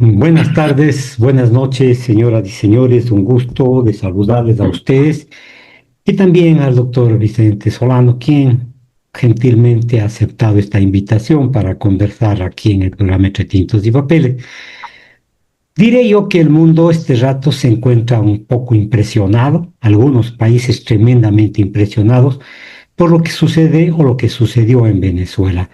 Buenas tardes, buenas noches, señoras y señores. Un gusto de saludarles a ustedes y también al doctor Vicente Solano, quien gentilmente ha aceptado esta invitación para conversar aquí en el programa Entre Tintos y Papeles. Diré yo que el mundo este rato se encuentra un poco impresionado, algunos países tremendamente impresionados por lo que sucede o lo que sucedió en Venezuela.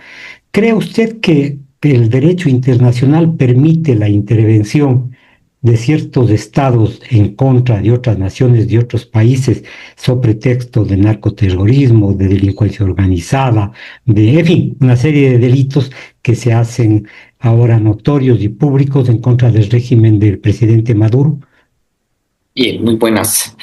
¿Cree usted que el derecho internacional permite la intervención de ciertos estados en contra de otras naciones, de otros países, sobre pretexto de narcoterrorismo, de delincuencia organizada, en fin, una serie de delitos que se hacen ahora notorios y públicos en contra del régimen del presidente Maduro? Bien, muy buenas,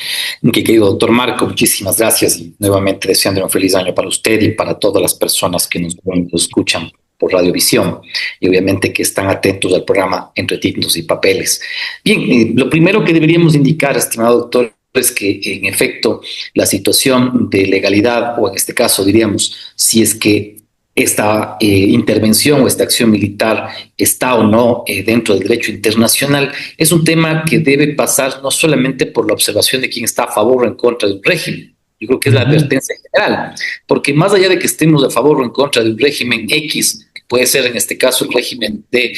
mi querido doctor Marco, muchísimas gracias y nuevamente deseando un feliz año para usted y para todas las personas que nos escuchan por Radiovisión y obviamente que están atentos al programa Entre Tintos y Papeles. Bien, lo primero que deberíamos indicar, estimado doctor, es que en efecto la situación de legalidad, o en este caso diríamos, si es que esta intervención o esta acción militar está o no dentro del derecho internacional, es un tema que debe pasar no solamente por la observación de quién está a favor o en contra de un régimen. Yo creo que es la Ujú. advertencia general, porque más allá de que estemos a favor o en contra de un régimen X, que puede ser en este caso el régimen de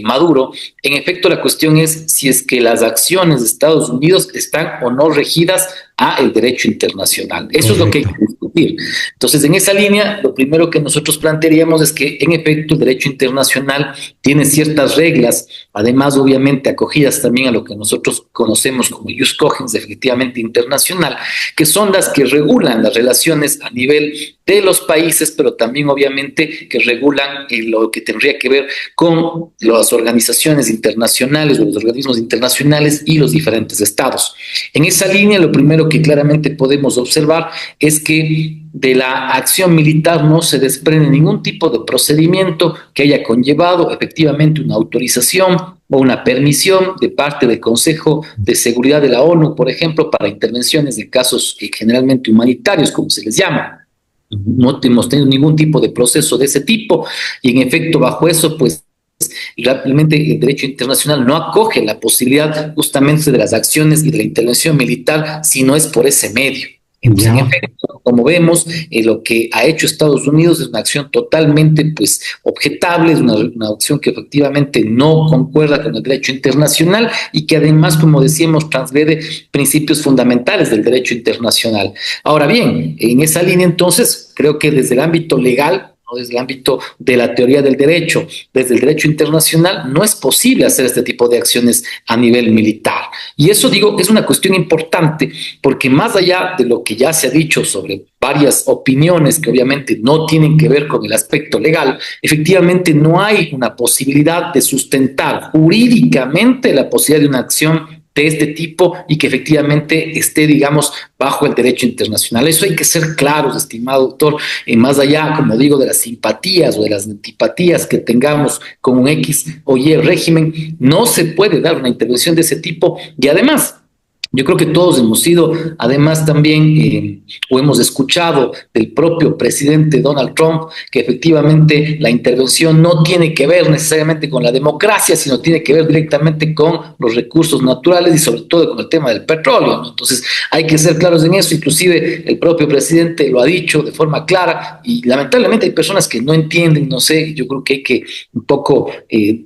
Maduro, en efecto la cuestión es si es que las acciones de Estados Unidos están o no regidas a el derecho internacional. Eso es lo que hay Correcto. que discutir. Entonces, en esa línea, lo primero que nosotros plantearíamos es que, en efecto, el derecho internacional tiene ciertas reglas, además, obviamente, acogidas también a lo que nosotros conocemos como jus cogens, efectivamente internacional, que son las que regulan las relaciones a nivel de los países, pero también, obviamente, que regulan lo que tendría que ver con las organizaciones internacionales o los organismos internacionales y los diferentes estados. En esa línea, lo primero que claramente podemos observar es que de la acción militar no se desprende ningún tipo de procedimiento que haya conllevado efectivamente una autorización o una permisión de parte del Consejo de Seguridad de la ONU, por ejemplo, para intervenciones de casos generalmente humanitarios, como se les llama. No hemos tenido ningún tipo de proceso de ese tipo y en efecto bajo eso, pues realmente el derecho internacional no acoge la posibilidad justamente de las acciones y de la intervención militar si no es por ese medio. Entonces, en Ya. efecto, como vemos, lo que ha hecho Estados Unidos es una acción totalmente pues, objetable, es una acción que efectivamente no concuerda con el derecho internacional y que además, como decíamos, transgrede principios fundamentales del derecho internacional. Ahora bien, en esa línea entonces, creo que desde el ámbito legal, ¿no? Desde el ámbito de la teoría del derecho, desde el derecho internacional, no es posible hacer este tipo de acciones a nivel militar. Y eso, digo, es una cuestión importante porque más allá de lo que ya se ha dicho sobre varias opiniones que obviamente no tienen que ver con el aspecto legal, efectivamente no hay una posibilidad de sustentar jurídicamente la posibilidad de una acción de este tipo y que efectivamente esté, digamos, bajo el derecho internacional. Eso hay que ser claros, estimado doctor, más allá, como digo, de las simpatías o de las antipatías que tengamos con un X o Y régimen, no se puede dar una intervención de ese tipo y además yo creo que todos hemos sido, además también, o hemos escuchado del propio presidente Donald Trump, que efectivamente la intervención no tiene que ver necesariamente con la democracia, sino tiene que ver directamente con los recursos naturales y sobre todo con el tema del petróleo, ¿no? Entonces hay que ser claros en eso, inclusive el propio presidente lo ha dicho de forma clara y lamentablemente hay personas que no entienden, no sé, yo creo que hay que un poco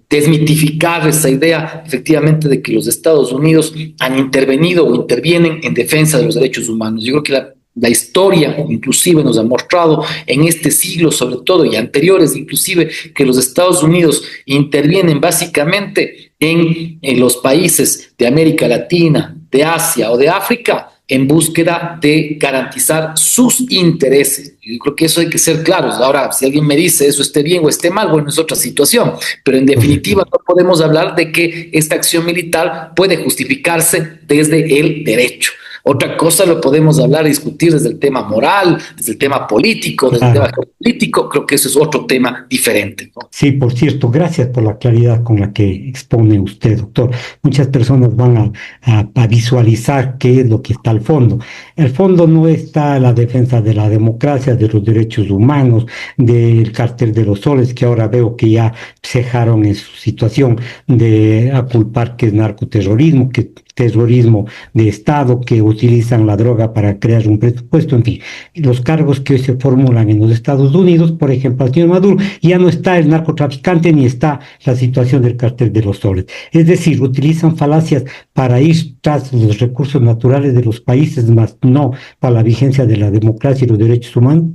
desmitificar esa idea efectivamente de que los Estados Unidos han intervenido o intervienen en defensa de los derechos humanos. Yo creo que la historia inclusive nos ha mostrado en este siglo sobre todo y anteriores inclusive que los Estados Unidos intervienen básicamente en los países de América Latina, de Asia o de África en búsqueda de garantizar sus intereses. Yo creo que eso hay que ser claros. Ahora, si alguien me dice eso esté bien o esté mal, bueno, es otra situación. Pero en Correcto. definitiva no podemos hablar de que esta acción militar puede justificarse desde el derecho. Otra cosa lo podemos hablar y discutir desde el tema moral, desde el tema político, desde el tema Claro. geopolítico. Creo que eso es otro tema diferente, ¿no? Sí, por cierto, gracias por la claridad con la que expone usted, doctor. Muchas personas van a visualizar qué es lo que está al fondo. El fondo no está la defensa de la democracia, de los derechos humanos, del cártel de los soles, que ahora veo que ya cejaron en su situación de aculpar que es narcoterrorismo, que terrorismo de Estado, que utilizan la droga para crear un presupuesto, en fin, los cargos que hoy se formulan en los Estados Unidos, por ejemplo, al señor Maduro, ya no está el narcotraficante ni está la situación del cartel de los soles. Es decir, utilizan falacias para ir tras los recursos naturales de los países, más no para la vigencia de la democracia y los derechos humanos.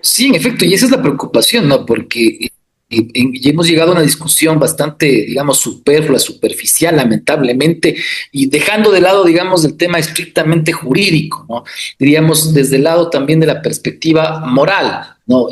Sí, en efecto, y esa es la preocupación, ¿no? Porque y hemos llegado a una discusión bastante, digamos, superflua, superficial, lamentablemente, y dejando de lado, digamos, el tema estrictamente jurídico, ¿no? Diríamos, desde el lado también de la perspectiva moral, ¿no?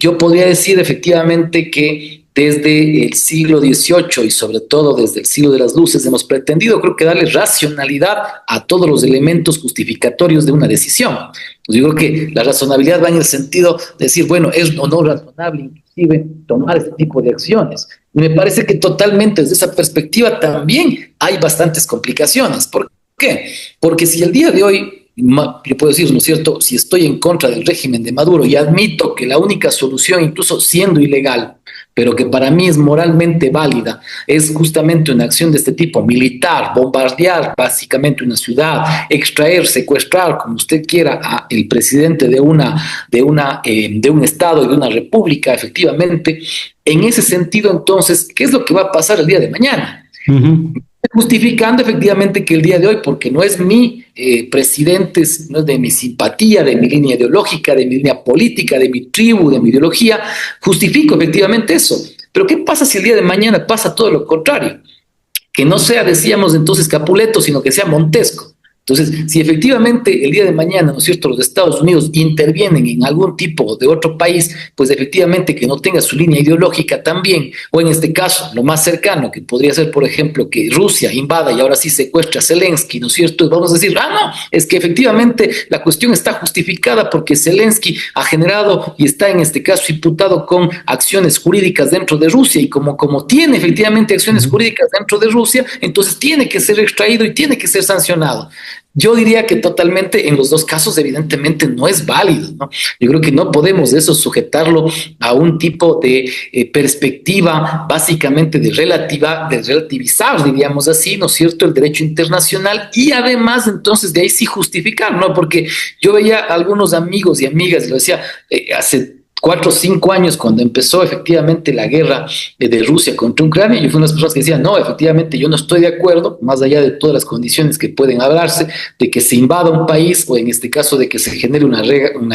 Yo podría decir efectivamente que desde el siglo XVIII y sobre todo desde el siglo de las luces hemos pretendido, creo que darle racionalidad a todos los elementos justificatorios de una decisión. Pues yo creo que la razonabilidad va en el sentido de decir, bueno, es o no razonable inclusive tomar este tipo de acciones. Y me parece que totalmente desde esa perspectiva también hay bastantes complicaciones. ¿Por qué? Porque si el día de hoy, yo puedo decir, ¿no es cierto?, si estoy en contra del régimen de Maduro y admito que la única solución, incluso siendo ilegal, pero que para mí es moralmente válida, es justamente una acción de este tipo, militar, bombardear básicamente una ciudad, extraer, secuestrar, como usted quiera, a el presidente de un estado y de una república, efectivamente. En ese sentido, entonces, ¿qué es lo que va a pasar el día de mañana? Uh-huh. Justificando efectivamente que el día de hoy, porque no es mi presidente, no es de mi simpatía, de mi línea ideológica, de mi línea política, de mi tribu, de mi ideología, justifico efectivamente eso. Pero ¿qué pasa si el día de mañana pasa todo lo contrario? Que no sea, decíamos entonces, Capuleto, sino que sea Montesco. Entonces, si efectivamente el día de mañana, ¿no es cierto?, los Estados Unidos intervienen en algún tipo de otro país, pues efectivamente que no tenga su línea ideológica también, o en este caso, lo más cercano, que podría ser, por ejemplo, que Rusia invada y ahora sí secuestra a Zelensky, ¿no es cierto? Vamos a decir, no, es que efectivamente la cuestión está justificada porque Zelensky ha generado y está en este caso imputado con acciones jurídicas dentro de Rusia y como tiene efectivamente acciones jurídicas dentro de Rusia, entonces tiene que ser extraído y tiene que ser sancionado. Yo diría que totalmente en los dos casos evidentemente no es válido, ¿no? Yo creo que no podemos eso sujetarlo a un tipo de perspectiva básicamente de relativizar, diríamos así, ¿no es cierto?, el derecho internacional y además entonces de ahí sí justificar, ¿no? Porque yo veía a algunos amigos y amigas, lo decía, hace 4 o 5 años, cuando empezó efectivamente la guerra de Rusia contra Ucrania, yo fui una de las personas que decían, no, efectivamente yo no estoy de acuerdo, más allá de todas las condiciones que pueden hablarse, de que se invada un país o en este caso de que se genere una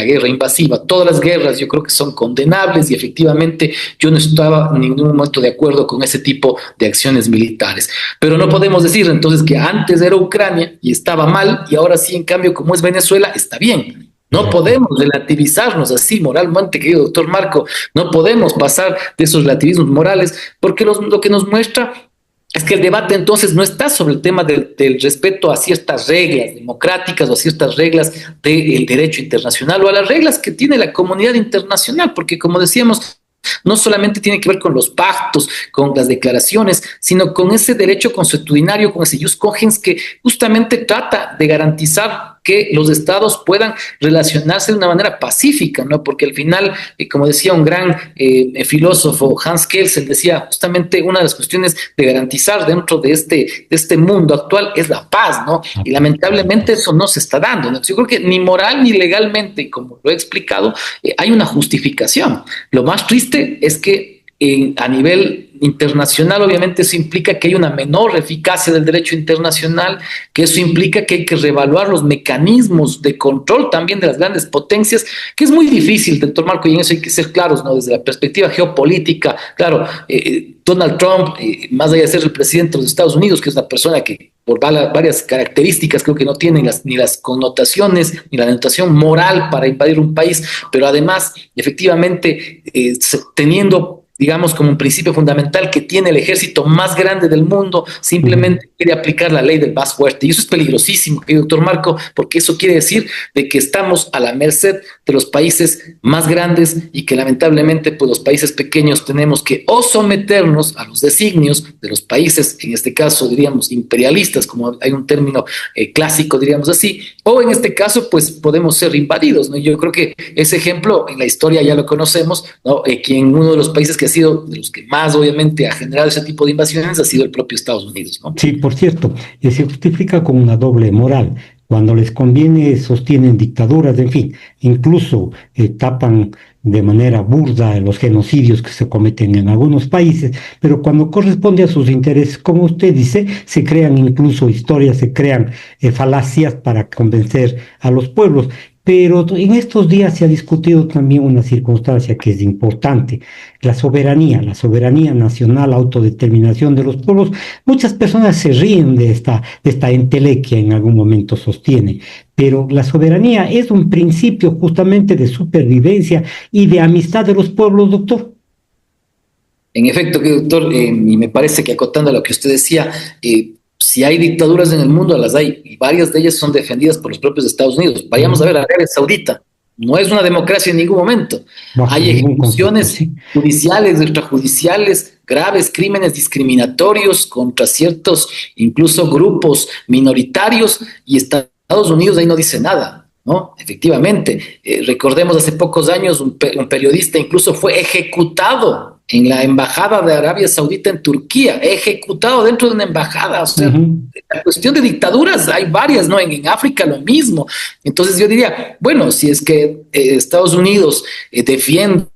guerra invasiva. Todas las guerras yo creo que son condenables y efectivamente yo no estaba en ningún momento de acuerdo con ese tipo de acciones militares. Pero no podemos decir entonces que antes era Ucrania y estaba mal y ahora sí, en cambio, como es Venezuela, está bien. No podemos relativizarnos así moralmente, querido doctor Marco, no podemos pasar de esos relativismos morales, porque lo que nos muestra es que el debate entonces no está sobre el tema del respeto a ciertas reglas democráticas o a ciertas reglas del derecho internacional o a las reglas que tiene la comunidad internacional, porque como decíamos, no solamente tiene que ver con los pactos, con las declaraciones, sino con ese derecho consuetudinario, con ese jus cogens que justamente trata de garantizar que los estados puedan relacionarse de una manera pacífica, ¿no? Porque al final, como decía un gran filósofo, Hans Kelsen, decía justamente una de las cuestiones de garantizar dentro de este mundo actual es la paz, ¿no? Y lamentablemente eso no se está dando, ¿no? Yo creo que ni moral ni legalmente, como lo he explicado, hay una justificación. Lo más triste es que a nivel internacional, obviamente eso implica que hay una menor eficacia del derecho internacional, que eso implica que hay que reevaluar los mecanismos de control también de las grandes potencias, que es muy difícil, doctor Marco, y en eso hay que ser claros, ¿no? Desde la perspectiva geopolítica, claro, Donald Trump, más allá de ser el presidente de los Estados Unidos, que es una persona que por varias características creo que no tiene ni las connotaciones ni la denotación moral para invadir un país, pero además, efectivamente, teniendo digamos, como un principio fundamental que tiene el ejército más grande del mundo, simplemente quiere aplicar la ley del más fuerte. Y eso es peligrosísimo, doctor Marco, porque eso quiere decir de que estamos a la merced de los países más grandes y que lamentablemente pues los países pequeños tenemos que o someternos a los designios de los países, en este caso diríamos imperialistas, como hay un término clásico, diríamos así, o en este caso pues podemos ser invadidos, ¿no? Yo creo que ese ejemplo en la historia ya lo conocemos, ¿no? Quien uno de los países que ha sido de los que más obviamente ha generado ese tipo de invasiones ha sido el propio Estados Unidos, ¿no? Sí, por cierto, se justifica con una doble moral. Cuando les conviene sostienen dictaduras, en fin, incluso tapan de manera burda los genocidios que se cometen en algunos países, pero cuando corresponde a sus intereses, como usted dice, se crean incluso historias, se crean falacias para convencer a los pueblos. Pero en estos días se ha discutido también una circunstancia que es importante, la soberanía nacional, autodeterminación de los pueblos. Muchas personas se ríen de esta entelequia en algún momento sostiene, pero la soberanía es un principio justamente de supervivencia y de amistad de los pueblos, doctor. En efecto, doctor, y me parece que acotando a lo que usted decía, si hay dictaduras en el mundo, las hay, y varias de ellas son defendidas por los propios Estados Unidos. Vayamos a ver a Arabia Saudita. No es una democracia en ningún momento. Hay ejecuciones judiciales, extrajudiciales, graves crímenes discriminatorios contra ciertos, incluso grupos minoritarios, y Estados Unidos ahí no dice nada, ¿no? Efectivamente. Recordemos hace pocos años un periodista incluso fue ejecutado en la embajada de Arabia Saudita en Turquía, ejecutado dentro de una embajada. O sea, la cuestión de dictaduras hay varias, ¿no? En África lo mismo. Entonces yo diría, bueno, si es que Estados Unidos defiende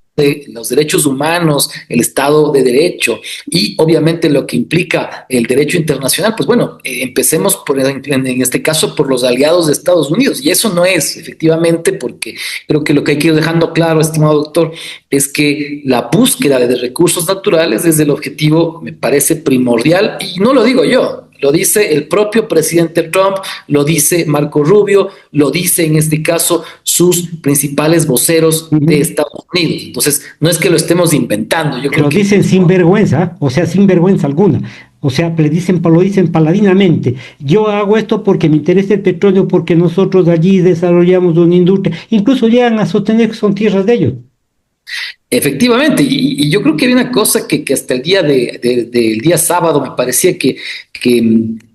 los derechos humanos, el Estado de Derecho y obviamente lo que implica el derecho internacional, pues bueno, empecemos en este caso por los aliados de Estados Unidos, y eso no es efectivamente, porque creo que lo que hay que ir dejando claro, estimado doctor, es que la búsqueda de recursos naturales es el objetivo, me parece primordial, y no lo digo yo. Lo dice el propio presidente Trump, lo dice Marco Rubio, lo dice en este caso sus principales voceros de Estados Unidos. Entonces, no es que lo estemos inventando. Yo creo lo que dicen sin vergüenza, o sea, sin vergüenza alguna. O sea, lo dicen paladinamente. Yo hago esto porque me interesa el petróleo, porque nosotros allí desarrollamos una industria. Incluso llegan a sostener que son tierras de ellos. Efectivamente, y yo creo que hay una cosa que hasta el día del día sábado me parecía que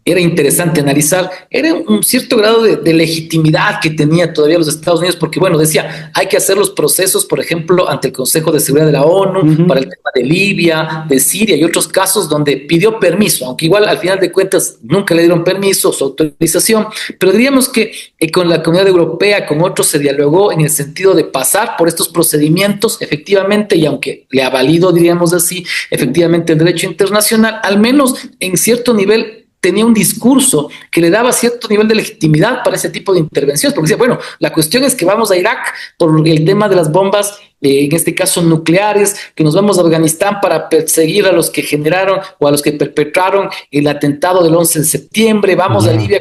era interesante analizar, era un cierto grado de legitimidad que tenía todavía los Estados Unidos, porque bueno, decía, hay que hacer los procesos, por ejemplo, ante el Consejo de Seguridad de la ONU, para el tema de Libia, de Siria y otros casos donde pidió permiso, aunque igual al final de cuentas nunca le dieron permiso, su autorización, pero diríamos que con la Comunidad Europea, con otros se dialogó en el sentido de pasar por estos procedimientos, efectivamente, y aunque le ha valido, diríamos así, efectivamente el derecho internacional, al menos en cierto nivel tenía un discurso que le daba cierto nivel de legitimidad para ese tipo de intervenciones, porque decía, bueno, la cuestión es que vamos a Irak por el tema de las bombas, en este caso nucleares, que nos vamos a Afganistán para perseguir a los que generaron o a los que perpetraron el atentado del 11 de septiembre, vamos a Libia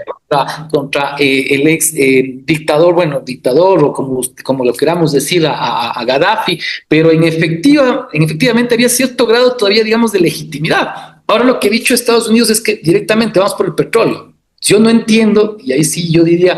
contra el ex dictador, bueno, dictador o como lo queramos decir, a Gaddafi, pero efectivamente había cierto grado todavía, digamos, de legitimidad. Ahora lo que ha dicho Estados Unidos es que directamente vamos por el petróleo. Yo no entiendo, y ahí sí yo diría,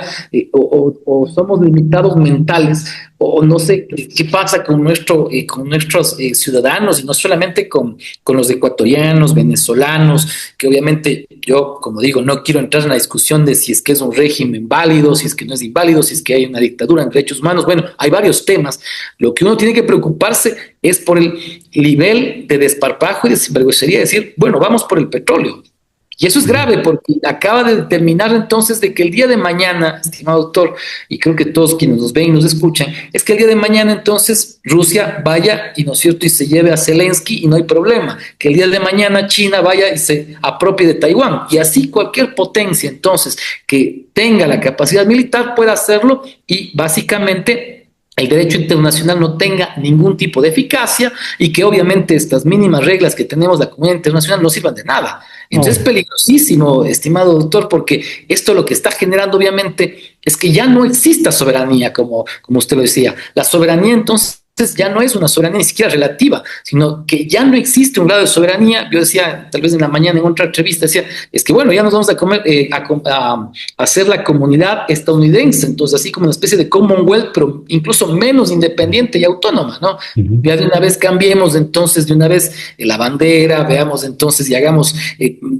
o somos limitados mentales, o no sé qué pasa con nuestros ciudadanos, y no solamente con los ecuatorianos, venezolanos, que obviamente yo, como digo, no quiero entrar en la discusión de si es que es un régimen válido, si es que no es inválido, si es que hay una dictadura en derechos humanos. Bueno, hay varios temas. Lo que uno tiene que preocuparse es por el nivel de desparpajo y de sinvergüencería, decir, bueno, vamos por el petróleo. Y eso es grave porque acaba de determinar entonces de que el día de mañana, estimado doctor, y creo que todos quienes nos ven y nos escuchan, es que el día de mañana entonces Rusia vaya y, ¿no es cierto?, y se lleve a Zelensky y no hay problema. Que el día de mañana China vaya y se apropie de Taiwán. Y así cualquier potencia entonces que tenga la capacidad militar pueda hacerlo y básicamente el derecho internacional no tenga ningún tipo de eficacia y que obviamente estas mínimas reglas que tenemos la comunidad internacional no sirvan de nada. Entonces es peligrosísimo, estimado doctor, porque esto lo que está generando obviamente es que ya no exista soberanía, como usted lo decía. La soberanía entonces ya no es una soberanía ni siquiera relativa, sino que ya no existe un grado de soberanía. Yo decía, tal vez en la mañana en otra entrevista, decía, es que bueno, ya nos vamos a comer, a hacer la comunidad estadounidense, entonces así como una especie de Commonwealth, pero incluso menos independiente y autónoma, ¿no? Ujú. Ya de una vez cambiemos entonces de una vez la bandera, veamos entonces y hagamos,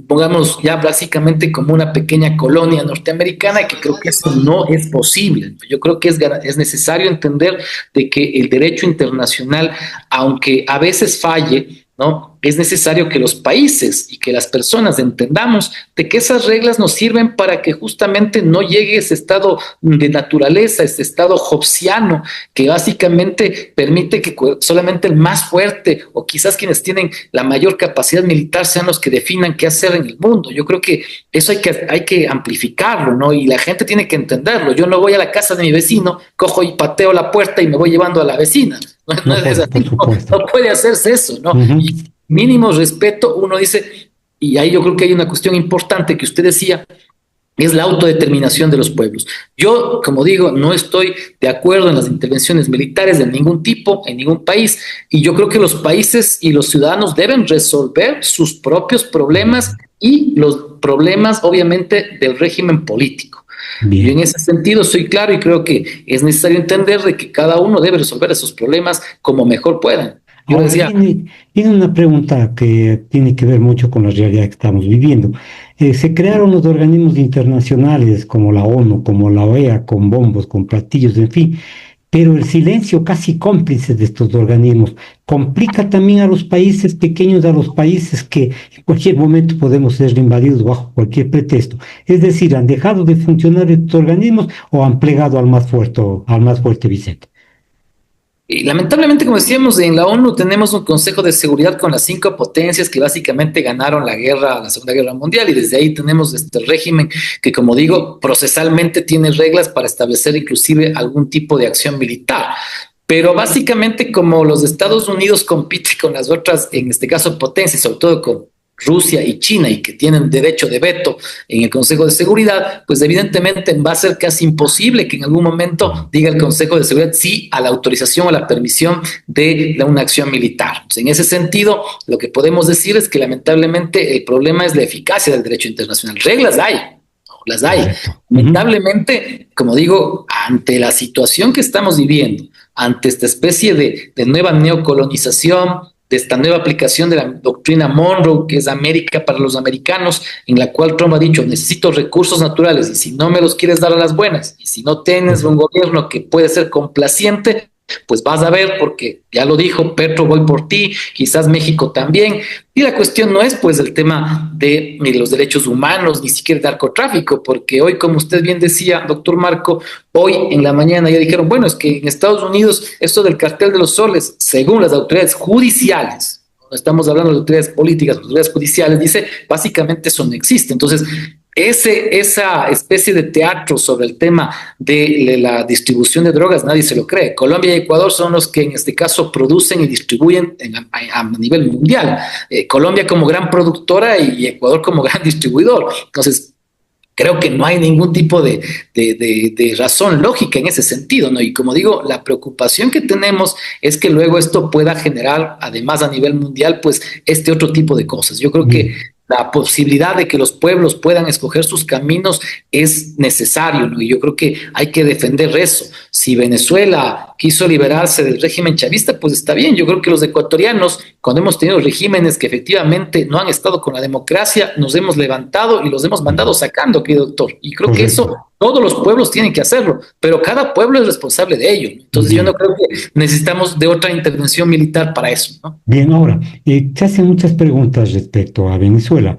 pongamos ya básicamente como una pequeña colonia norteamericana, que creo que eso no es posible. Yo creo que es necesario entender de que el derecho internacional, aunque a veces falle, ¿no? Es necesario que los países y que las personas entendamos de que esas reglas nos sirven para que justamente no llegue ese estado de naturaleza, ese estado hobbesiano, que básicamente permite que solamente el más fuerte o quizás quienes tienen la mayor capacidad militar sean los que definan qué hacer en el mundo. Yo creo que eso hay que amplificarlo, ¿no? Y la gente tiene que entenderlo. Yo no voy a la casa de mi vecino, cojo y pateo la puerta y me voy llevando a la vecina. No No, es así, supuesto. no puede hacerse eso, ¿no? Ujú. Y mínimo respeto, uno dice, y ahí yo creo que hay una cuestión importante que usted decía, es la autodeterminación de los pueblos. Yo, como digo, no estoy de acuerdo en las intervenciones militares de ningún tipo, en ningún país, y yo creo que los países y los ciudadanos deben resolver sus propios problemas y los problemas, obviamente, del régimen político. Yo en Bien. ese sentido soy claro y creo que es necesario entender de que cada uno debe resolver esos problemas como mejor puedan. Yo Ahora decía, viene una pregunta que tiene que ver mucho con la realidad que estamos viviendo. Se crearon los organismos internacionales como la ONU, como la OEA, con bombos, con platillos, en fin, pero el silencio casi cómplice de estos organismos complica también a los países pequeños, a los países que en cualquier momento podemos ser invadidos bajo cualquier pretexto. Es decir, ¿han dejado de funcionar estos organismos o han plegado al más fuerte, Vicente? y lamentablemente, como decíamos, en la ONU tenemos un Consejo de Seguridad con las 5 potencias que básicamente ganaron la guerra, la Segunda Guerra Mundial, y desde ahí tenemos este régimen que, como digo, procesalmente tiene reglas para establecer inclusive algún tipo de acción militar. Pero básicamente, como los Estados Unidos compiten con las otras, en este caso potencias, sobre todo con Rusia y China, y que tienen derecho de veto en el Consejo de Seguridad, pues evidentemente va a ser casi imposible que en algún momento diga el Consejo de Seguridad sí a la autorización o la permisión de una acción militar. Pues en ese sentido, lo que podemos decir es que lamentablemente el problema es la eficacia del derecho internacional. Reglas hay, las hay. Correcto. Ujú. Lamentablemente, como digo, ante la situación que estamos viviendo, ante esta especie de nueva neocolonización, de esta nueva aplicación de la doctrina Monroe, que es América para los americanos, en la cual Trump ha dicho, necesito recursos naturales y si no me los quieres dar a las buenas, y si no tienes un gobierno que puede ser complaciente, pues vas a ver, porque ya lo dijo, Petro, voy por ti, quizás México también. Y la cuestión no es pues el tema de los derechos humanos, ni siquiera el narcotráfico, porque hoy, como usted bien decía, doctor Marco, hoy en la mañana ya dijeron, bueno, es que en Estados Unidos esto del cartel de los soles, según las autoridades judiciales, no estamos hablando de autoridades políticas, autoridades judiciales, dice, básicamente eso no existe. Entonces, esa especie de teatro sobre el tema de la distribución de drogas, nadie se lo cree. Colombia y Ecuador son los que en este caso producen y distribuyen a nivel mundial. Colombia como gran productora y Ecuador como gran distribuidor. Entonces, creo que no hay ningún tipo de razón lógica en ese sentido, ¿no? Y como digo, la preocupación que tenemos es que luego esto pueda generar, además a nivel mundial, pues este otro tipo de cosas. Yo creo que la posibilidad de que los pueblos puedan escoger sus caminos es necesario, ¿no? Y yo creo que hay que defender eso. Si Venezuela quiso liberarse del régimen chavista, pues está bien. Yo creo que los ecuatorianos, cuando hemos tenido regímenes que efectivamente no han estado con la democracia, nos hemos levantado y los hemos mandado sacando, querido doctor. Y creo que eso todos los pueblos tienen que hacerlo, pero cada pueblo es responsable de ello. Entonces yo no creo que necesitamos de otra intervención militar para eso, ¿no? Bien, ahora, se hacen muchas preguntas respecto a Venezuela,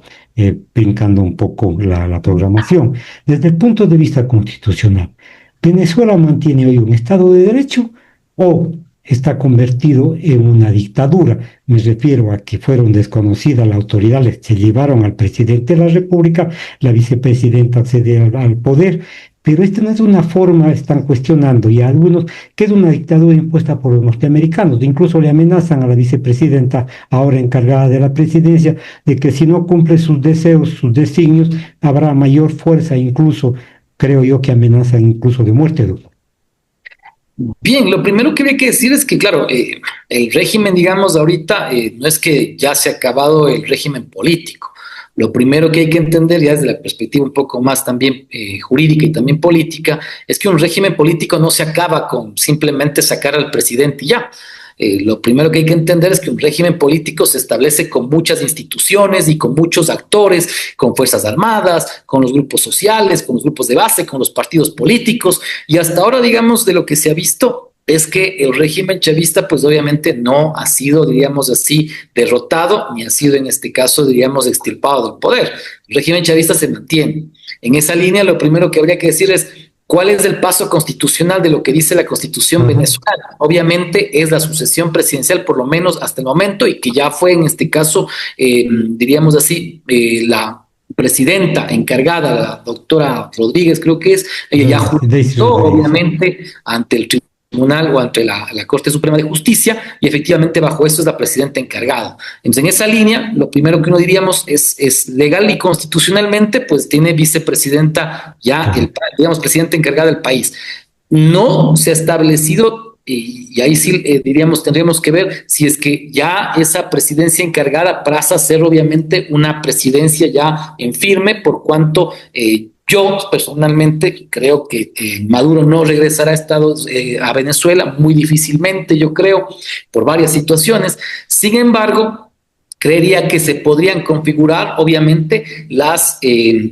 brincando un poco la programación. Desde el punto de vista constitucional, ¿Venezuela mantiene hoy un Estado de Derecho o está convertido en una dictadura? Me refiero a que fueron desconocidas las autoridades, se llevaron al presidente de la República, la vicepresidenta accede al poder, pero esta no es una forma, están cuestionando, y algunos, que es una dictadura impuesta por los norteamericanos. Incluso le amenazan a la vicepresidenta, ahora encargada de la presidencia, de que si no cumple sus deseos, sus designios, habrá mayor fuerza, incluso, creo yo, que amenazan incluso de muerte, doctor. Bien, lo primero que habría que decir es que, claro, el régimen, digamos, ahorita no es que ya se ha acabado el régimen político. Lo primero que hay que entender, ya desde la perspectiva un poco más también jurídica y también política, es que un régimen político no se acaba con simplemente sacar al presidente y ya. Lo primero que hay que entender es que un régimen político se establece con muchas instituciones y con muchos actores, con fuerzas armadas, con los grupos sociales, con los grupos de base, con los partidos políticos. Y hasta ahora, digamos, de lo que se ha visto es que el régimen chavista, pues obviamente no ha sido, diríamos así, derrotado, ni ha sido en este caso, diríamos, extirpado del poder. El régimen chavista se mantiene. En esa línea, lo primero que habría que decir es, ¿cuál es el paso constitucional de lo que dice la Constitución venezolana? Obviamente es la sucesión presidencial, por lo menos hasta el momento, y que ya fue en este caso, diríamos así, la presidenta encargada, la doctora Rodríguez, creo que es, ella ya juramentó, obviamente, ante el tribunal o ante la Corte Suprema de Justicia, y efectivamente bajo eso es la presidenta encargada. Entonces, en esa línea, lo primero que uno diríamos es legal y constitucionalmente, pues tiene vicepresidenta ya, digamos, presidenta encargada del país. No se ha establecido, y ahí sí diríamos, tendríamos que ver si es que ya esa presidencia encargada pasa a ser obviamente una presidencia ya en firme, por cuanto yo personalmente creo que Maduro no regresará a Venezuela, muy difícilmente, yo creo, por varias situaciones. Sin embargo, creería que se podrían configurar, obviamente, las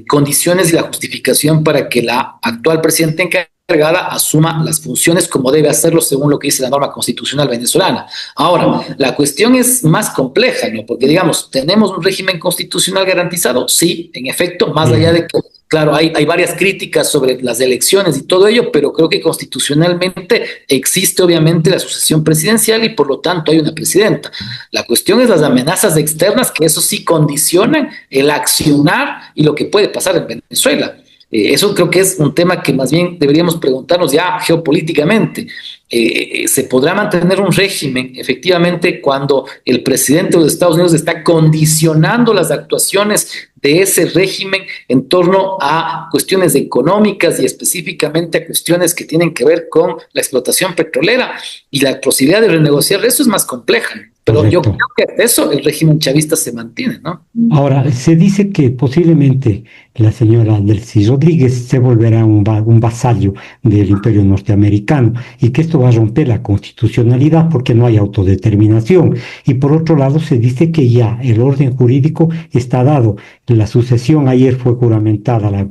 condiciones y la justificación para que la actual presidenta encargada asuma las funciones como debe hacerlo según lo que dice la norma constitucional venezolana. Ahora, la cuestión es más compleja, ¿no? Porque, digamos, ¿tenemos un régimen constitucional garantizado? Sí, en efecto, más allá de que, claro, hay varias críticas sobre las elecciones y todo ello, pero creo que constitucionalmente existe obviamente la sucesión presidencial y por lo tanto hay una presidenta. La cuestión es las amenazas externas, que eso sí condicionan el accionar y lo que puede pasar en Venezuela. Eso creo que es un tema que más bien deberíamos preguntarnos ya geopolíticamente. ¿Se podrá mantener un régimen efectivamente cuando el presidente de los Estados Unidos está condicionando las actuaciones de ese régimen en torno a cuestiones económicas y específicamente a cuestiones que tienen que ver con la explotación petrolera? Y la posibilidad de renegociar eso es más compleja. Pero yo creo que eso el régimen chavista se mantiene, ¿no? Ahora, se dice que posiblemente la señora Delcy Rodríguez se volverá un vasallo del imperio norteamericano y que esto va a romper la constitucionalidad porque no hay autodeterminación. Y por otro lado, se dice que ya el orden jurídico está dado. La sucesión ayer fue juramentada la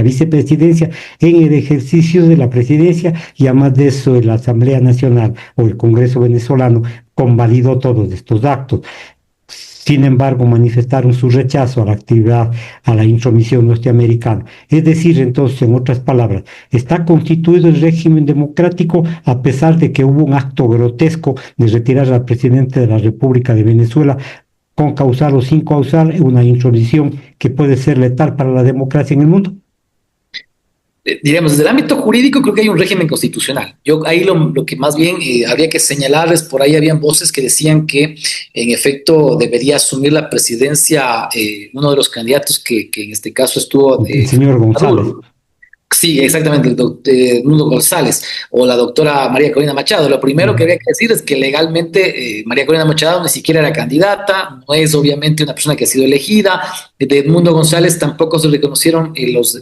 vicepresidencia en el ejercicio de la presidencia y además de eso la Asamblea Nacional o el Congreso venezolano convalidó todos estos actos. Sin embargo, manifestaron su rechazo a la actividad, a la intromisión norteamericana. Es decir, entonces, en otras palabras, está constituido el régimen democrático a pesar de que hubo un acto grotesco de retirar al presidente de la República de Venezuela con causal o sin causal, una intromisión que puede ser letal para la democracia en el mundo. Diríamos, desde el ámbito jurídico creo que hay un régimen constitucional. Yo ahí lo que más bien habría que señalar es, por ahí habían voces que decían que en efecto debería asumir la presidencia uno de los candidatos que en este caso estuvo... el señor González. Sí, exactamente, el doctor Nuno González o la doctora María Corina Machado. Lo primero que había que decir es que legalmente María Corina Machado ni siquiera era candidata, no es obviamente una persona que ha sido elegida. De Edmundo González tampoco se reconocieron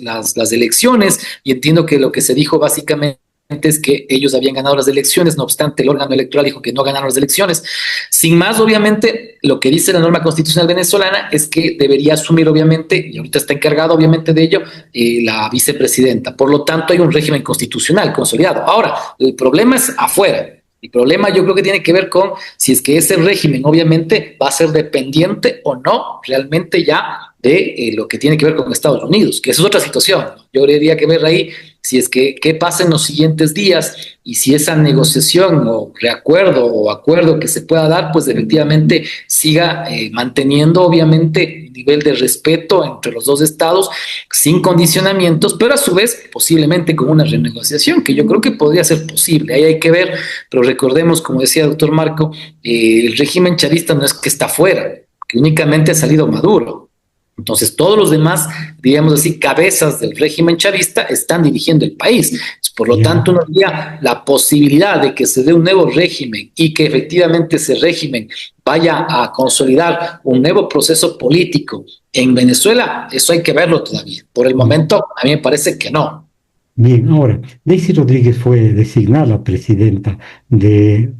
las elecciones y entiendo que lo que se dijo básicamente es que ellos habían ganado las elecciones, no obstante el órgano electoral dijo que no ganaron las elecciones. Sin más, obviamente, lo que dice la norma constitucional venezolana es que debería asumir, obviamente, y ahorita está encargado, obviamente, de ello, la vicepresidenta. Por lo tanto, hay un régimen constitucional consolidado. Ahora, el problema es afuera. El problema yo creo que tiene que ver con si es que ese régimen, obviamente, va a ser dependiente o no realmente ya de lo que tiene que ver con Estados Unidos, que esa es otra situación. Yo habría que ver ahí si es que qué pasa en los siguientes días y si esa negociación o reacuerdo o acuerdo que se pueda dar, pues efectivamente siga manteniendo obviamente un nivel de respeto entre los dos estados sin condicionamientos, pero a su vez posiblemente con una renegociación que yo creo que podría ser posible. Ahí hay que ver, pero recordemos, como decía el doctor Marco, el régimen chavista no es que está fuera, que únicamente ha salido Maduro. Entonces, todos los demás, digamos así, cabezas del régimen chavista están dirigiendo el país. Por lo tanto, no habría la posibilidad de que se dé un nuevo régimen y que efectivamente ese régimen vaya a consolidar un nuevo proceso político en Venezuela. Eso hay que verlo todavía. Por el momento, a mí me parece que no. Bien, ahora, Daisy Rodríguez fue designada presidenta de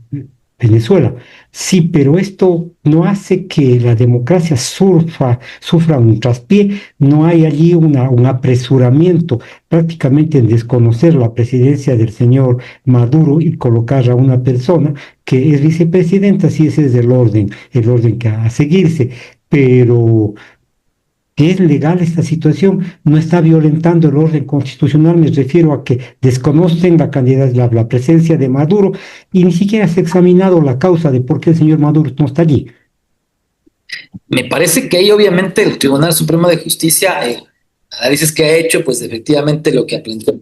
Venezuela. Sí, pero esto no hace que la democracia sufra un traspié, no hay allí un apresuramiento prácticamente en desconocer la presidencia del señor Maduro y colocar a una persona que es vicepresidenta, si ese es el orden que a seguirse, pero que es legal esta situación, no está violentando el orden constitucional, me refiero a que desconocen la presencia de Maduro y ni siquiera se ha examinado la causa de por qué el señor Maduro no está allí. Me parece que ahí obviamente el Tribunal Supremo de Justicia, análisis que ha hecho, pues efectivamente lo que ha planteado,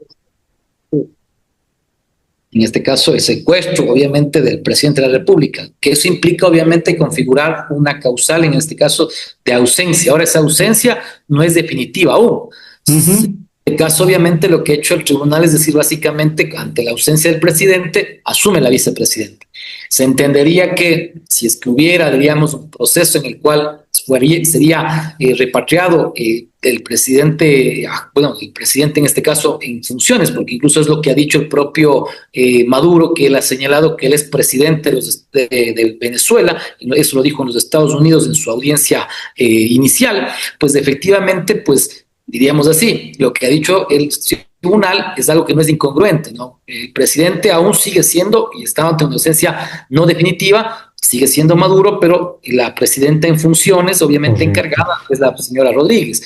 en este caso el secuestro obviamente del presidente de la República, que eso implica obviamente configurar una causal, en este caso de ausencia. Ahora esa ausencia no es definitiva aún. En este caso obviamente lo que ha hecho el tribunal es decir básicamente ante la ausencia del presidente asume la vicepresidenta. Se entendería que si es que hubiera, diríamos, un proceso en el cual sería repatriado el presidente, bueno, el presidente en este caso en funciones, porque incluso es lo que ha dicho el propio Maduro, que él ha señalado que él es presidente de Venezuela, y eso lo dijo en los Estados Unidos en su audiencia inicial, pues efectivamente, pues diríamos así, lo que ha dicho el tribunal es algo que no es incongruente, ¿no? El presidente aún sigue siendo, y está ante una ausencia no definitiva, sigue siendo Maduro, pero la presidenta en funciones, obviamente encargada, es la señora Rodríguez.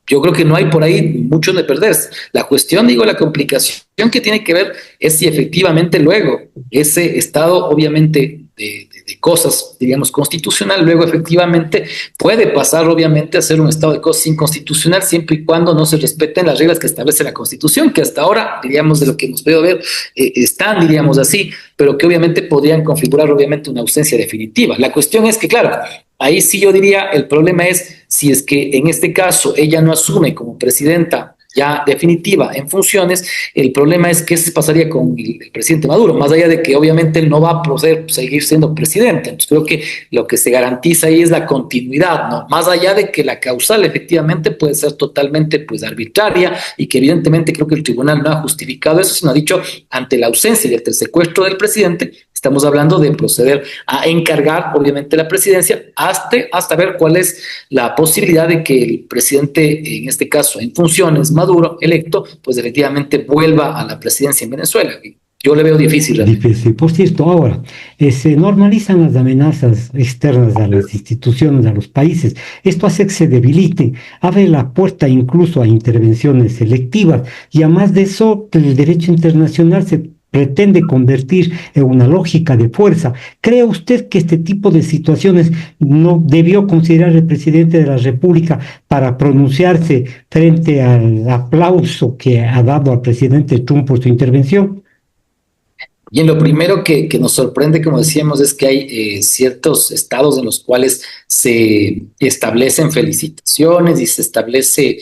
Yo creo que no hay por ahí mucho de perderse. La cuestión, digo, la complicación que tiene que ver es si efectivamente luego ese estado, obviamente, de cosas, diríamos, constitucional, luego efectivamente puede pasar, obviamente, a ser un estado de cosas inconstitucional siempre y cuando no se respeten las reglas que establece la Constitución, que hasta ahora, diríamos, de lo que hemos podido ver, están, diríamos así, pero que obviamente podrían configurar, obviamente, una ausencia definitiva. La cuestión es que, claro, ahí sí yo diría, el problema es si es que en este caso ella no asume como presidenta ya definitiva en funciones, el problema es qué se pasaría con el presidente Maduro, más allá de que obviamente él no va a poder seguir siendo presidente. Entonces creo que lo que se garantiza ahí es la continuidad, ¿no? Más allá de que la causal efectivamente puede ser totalmente pues arbitraria y que evidentemente creo que el tribunal no ha justificado eso, sino ha dicho ante la ausencia y ante el secuestro del presidente, estamos hablando de proceder a encargar, obviamente, la presidencia hasta ver cuál es la posibilidad de que el presidente, en este caso, en funciones, Maduro, electo, pues efectivamente vuelva a la presidencia en Venezuela. Yo le veo difícil. Difícil. Por cierto, ahora, se normalizan las amenazas externas a las instituciones, a los países. Esto hace que se debiliten, abre la puerta incluso a intervenciones selectivas y además de eso, el derecho internacional se pretende convertir en una lógica de fuerza. ¿Cree usted que este tipo de situaciones no debió considerar el presidente de la República para pronunciarse frente al aplauso que ha dado al presidente Trump por su intervención? Bien, lo primero que nos sorprende, como decíamos, es que hay ciertos estados en los cuales se establecen felicitaciones y se establece,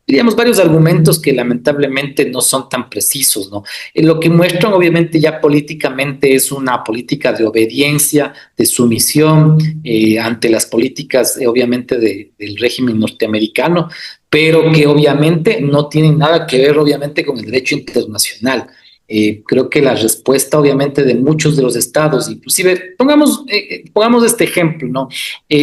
diríamos, varios argumentos que lamentablemente no son tan precisos, ¿no? Lo que muestran obviamente ya políticamente es una política de obediencia, de sumisión ante las políticas obviamente del régimen norteamericano, pero que obviamente no tienen nada que ver obviamente con el derecho internacional. Creo que la respuesta obviamente de muchos de los estados, inclusive pongamos este ejemplo, ¿no?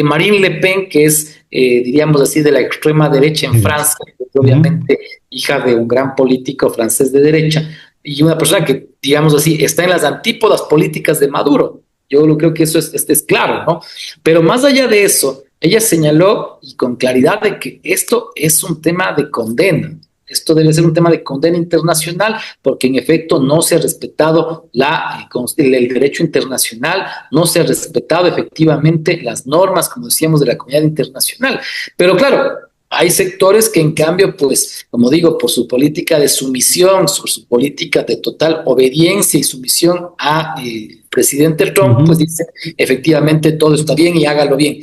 Marine Le Pen, que es, diríamos así, de la extrema derecha en Francia, obviamente hija de un gran político francés de derecha, y una persona que, digamos así, está en las antípodas políticas de Maduro. Yo creo que eso es claro, ¿no? Pero más allá de eso, ella señaló y con claridad de que esto es un tema de condena. Esto debe ser un tema de condena internacional porque en efecto no se ha respetado el derecho internacional, no se ha respetado efectivamente las normas, como decíamos, de la comunidad internacional. Pero claro, hay sectores que en cambio, pues, como digo, por su política de sumisión, por su política de total obediencia y sumisión a presidente Trump, pues dicen efectivamente todo está bien y hágalo bien.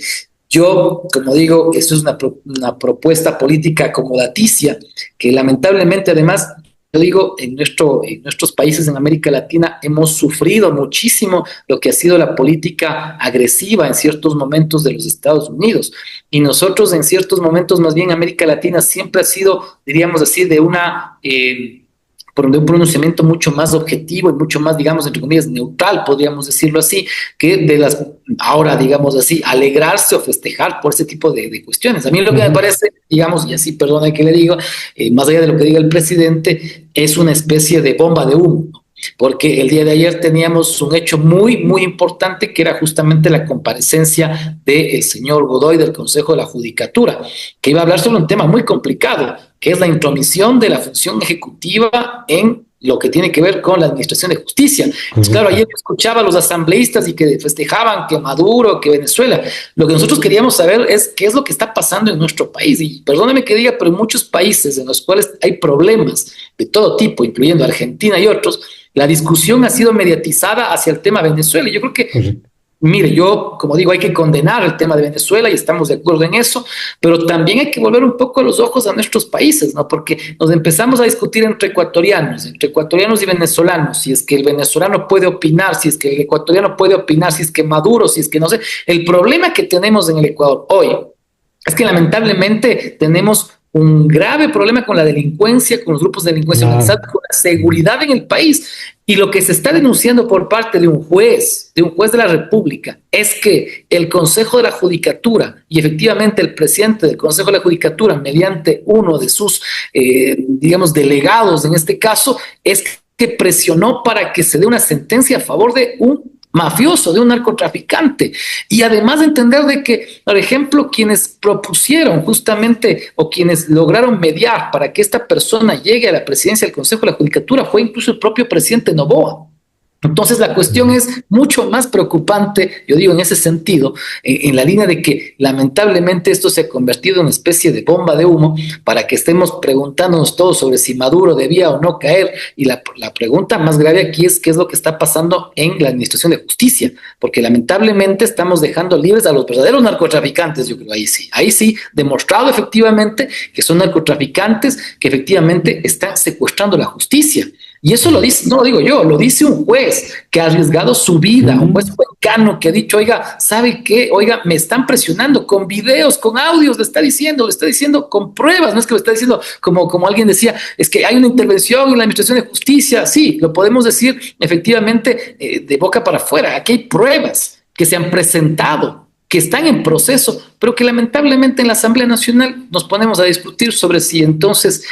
Yo, como digo, eso es una propuesta política acomodaticia que lamentablemente además yo digo, en nuestros países en América Latina hemos sufrido muchísimo lo que ha sido la política agresiva en ciertos momentos de los Estados Unidos. Y nosotros en ciertos momentos, más bien América Latina siempre ha sido, diríamos así, por un pronunciamiento mucho más objetivo y mucho más, digamos, entre comillas, neutral, podríamos decirlo así, que ahora, digamos así, alegrarse o festejar por ese tipo de cuestiones. A mí lo que me parece, digamos, y así, perdona que le digo, más allá de lo que diga el presidente, es una especie de bomba de humo, ¿no? Porque el día de ayer teníamos un hecho muy, muy importante que era justamente la comparecencia del señor Godoy del Consejo de la Judicatura, que iba a hablar sobre un tema muy complicado, que es la intromisión de la función ejecutiva en lo que tiene que ver con la administración de justicia. Entonces, claro, ayer escuchaba a los asambleístas y que festejaban que Maduro, que Venezuela. Lo que nosotros queríamos saber es qué es lo que está pasando en nuestro país. Y perdóneme que diga, pero en muchos países en los cuales hay problemas de todo tipo, incluyendo Argentina y otros, la discusión ha sido mediatizada hacia el tema Venezuela. Y yo creo que, mire, yo, como digo, hay que condenar el tema de Venezuela y estamos de acuerdo en eso, pero también hay que volver un poco los ojos a nuestros países, ¿no? Porque nos empezamos a discutir entre ecuatorianos y venezolanos, si es que el venezolano puede opinar, si es que el ecuatoriano puede opinar, si es que Maduro, si es que no sé. El problema que tenemos en el Ecuador hoy es que lamentablemente tenemos un grave problema con la delincuencia, con los grupos de delincuencia organizada, con la seguridad en el país. Y lo que se está denunciando por parte de un juez de la República, es que el Consejo de la Judicatura y efectivamente el presidente del Consejo de la Judicatura, mediante uno de sus, digamos, delegados en este caso, es que presionó para que se dé una sentencia a favor de un mafioso, de un narcotraficante. Y además de entender de que, por ejemplo, quienes propusieron justamente o quienes lograron mediar para que esta persona llegue a la presidencia del Consejo de la Judicatura fue incluso el propio presidente Noboa. Entonces la cuestión es mucho más preocupante, yo digo en ese sentido, en la línea de que lamentablemente esto se ha convertido en una especie de bomba de humo para que estemos preguntándonos todos sobre si Maduro debía o no caer. Y la pregunta más grave aquí es qué es lo que está pasando en la administración de justicia, porque lamentablemente estamos dejando libres a los verdaderos narcotraficantes. Yo creo ahí sí, demostrado efectivamente que son narcotraficantes que efectivamente están secuestrando la justicia. Y eso lo dice, no lo digo yo, lo dice un juez que ha arriesgado su vida, un juez cuencano que ha dicho, oiga, ¿sabe qué? Oiga, me están presionando con videos, con audios, le está diciendo con pruebas, no es que lo está diciendo como alguien decía, es que hay una intervención en la administración de justicia. Sí, lo podemos decir efectivamente de boca para afuera. Aquí hay pruebas que se han presentado, que están en proceso, pero que lamentablemente en la Asamblea Nacional nos ponemos a discutir sobre si entonces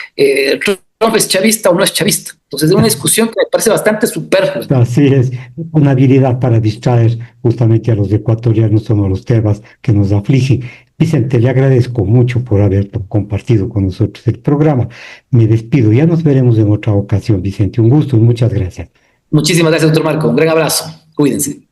Trump es chavista o no es chavista. Entonces es una discusión que me parece bastante superflua. Así es, una habilidad para distraer justamente a los ecuatorianos son los temas que nos afligen. Vicente, le agradezco mucho por haber compartido con nosotros el programa. Me despido, ya nos veremos en otra ocasión, Vicente. Un gusto y muchas gracias. Muchísimas gracias, doctor Marco. Un gran abrazo. Cuídense.